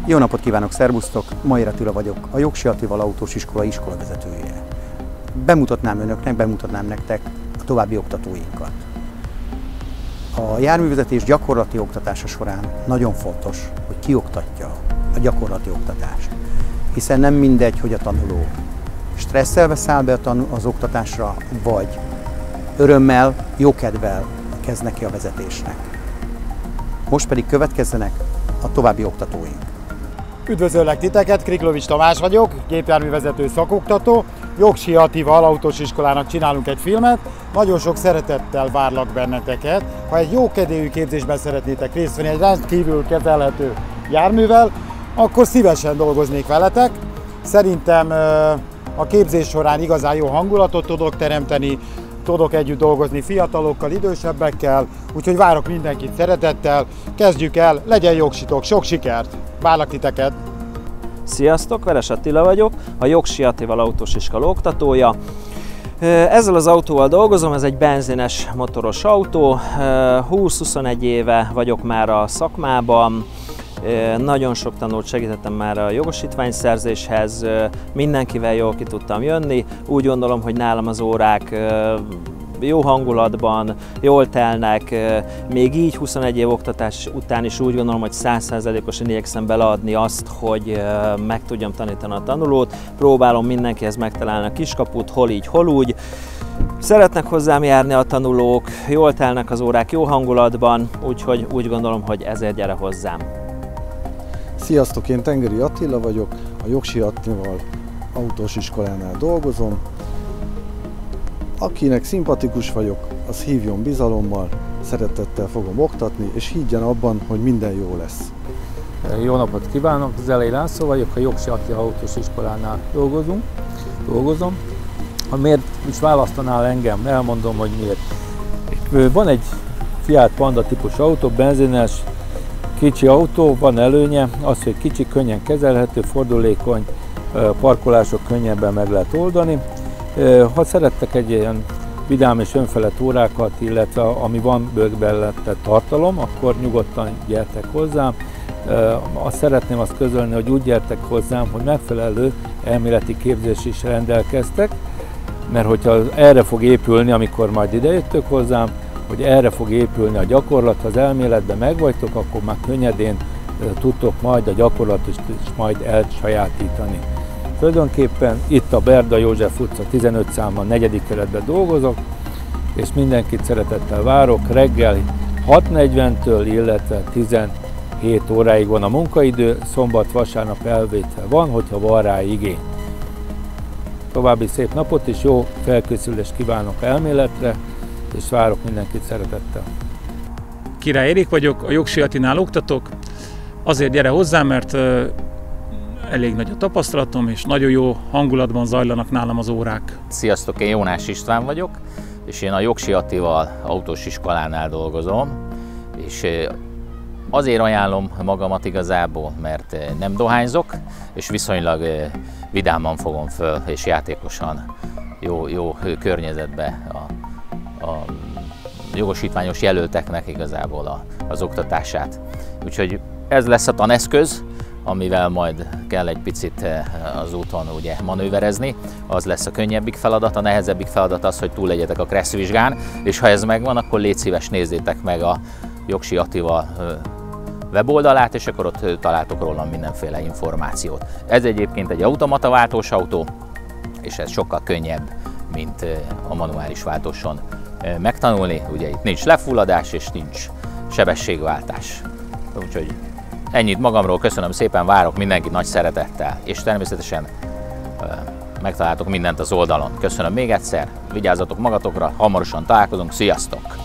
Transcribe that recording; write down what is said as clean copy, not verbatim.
Jó napot kívánok, szervusztok! Major Attila vagyok, a Jogsi Attival autós iskola iskolavezetője. Bemutatnám nektek a további oktatóinkat. A járművezetés gyakorlati oktatása során nagyon fontos, hogy ki oktatja a gyakorlati oktatást. Hiszen nem mindegy, hogy a tanuló stresszelve száll be az oktatásra, vagy örömmel, jókedvel kezd neki a vezetésnek. Most pedig következzenek a további oktatóink. Üdvözöllek titeket, Kriklovics Tamás vagyok, gépjárművezető szakoktató. Jogsi Attival autós iskolának csinálunk egy filmet. Nagyon sok szeretettel várlak benneteket. Ha egy jókedélyű képzésben szeretnétek részt venni egy rendkívül kezelhető járművel, akkor szívesen dolgoznék veletek. Szerintem a képzés során igazán jó hangulatot tudok teremteni, tudok együtt dolgozni fiatalokkal, idősebbekkel, úgyhogy várok mindenkit szeretettel. Kezdjük el, legyen jogsitok, sok sikert! Várlak titeket! Sziasztok, Veres Attila vagyok, a Jogsi Attival autós iskola oktatója. Ezzel az autóval dolgozom, ez egy benzines motoros autó, 20-21 éve vagyok már a szakmában, nagyon sok tanult segítettem már a jogosítványszerzéshez, mindenkivel jól ki tudtam jönni, úgy gondolom, hogy nálam az órák jó hangulatban, jól telnek, még így 21 év oktatás után is úgy gondolom, hogy 100%-osan igyekszem beleadni azt, hogy meg tudjam tanítani a tanulót, próbálom mindenkihez megtalálni a kiskaput, hol így, hol úgy. Szeretnek hozzám járni a tanulók, jól telnek az órák, jó hangulatban, úgyhogy úgy gondolom, hogy ezért gyere hozzám. Sziasztok, én Tengeri Attila vagyok, a Jogsi Attival autós iskolánál dolgozom. Akinek szimpatikus vagyok, az hívjon bizalommal, szeretettel fogom oktatni, és higgyen abban, hogy minden jó lesz. Jó napot kívánok, Zelei László vagyok, a Jogsi Attila autós iskolánál dolgozom. Ha miért is választanál engem, elmondom, hogy miért. Van egy Fiat Panda típus autó, benzines, kicsi autó, van előnye, az, hogy kicsi, könnyen kezelhető, fordulékony, parkolások könnyebben meg lehet oldani. Ha szerettek egy ilyen vidám és önfelett órákat, illetve ami van bőgbellett tartalom, akkor nyugodtan gyertek hozzám. Azt szeretném azt közölni, hogy úgy gyertek hozzám, hogy megfelelő elméleti képzés is rendelkeztek, mert hogyha erre fog épülni, amikor majd idejöttök hozzám, hogy erre fog épülni a gyakorlat, ha az elméletben megvagytok, akkor már könnyedén tudtok majd a gyakorlatot is majd elsajátítani. Tulajdonképpen itt a Berda József utca 15 számban 4. kerületben dolgozok, és mindenkit szeretettel várok. Reggel 6:40-től, illetve 17 óráig van a munkaidő, szombat-vasárnap elvétel van, hogyha van rá igény. További szép napot és jó felkészülést kívánok elméletre, és várok mindenkit szeretettel. Király Erik vagyok, a Jogsi Attinál oktatok. Azért gyere hozzám, mert elég nagy a tapasztalatom, és nagyon jó hangulatban zajlanak nálam az órák. Sziasztok, én Jónás István vagyok, és én a Jogsi Attival autós iskolánál dolgozom, és azért ajánlom magamat igazából, mert nem dohányzok, és viszonylag vidáman fogom föl, és játékosan jó környezetbe a jogosítványos jelölteknek igazából az oktatását. Úgyhogy ez lesz a taneszköz, amivel majd kell egy picit az úton ugye manőverezni. Az lesz a könnyebbik feladat, a nehezebbik feladat az, hogy túl legyetek a Kressz vizsgán, és ha ez megvan, akkor légy szíves, nézzétek meg a Jogsi Attival weboldalát, és akkor ott találtok rólam mindenféle információt. Ez egyébként egy automata váltós autó, és ez sokkal könnyebb, mint a manuális váltóson megtanulni. Ugye itt nincs lefulladás, és nincs sebességváltás. Úgyhogy ennyit magamról, köszönöm szépen, várok mindenkit nagy szeretettel, és természetesen megtaláltok mindent az oldalon. Köszönöm még egyszer, vigyázzatok magatokra, hamarosan találkozunk, sziasztok!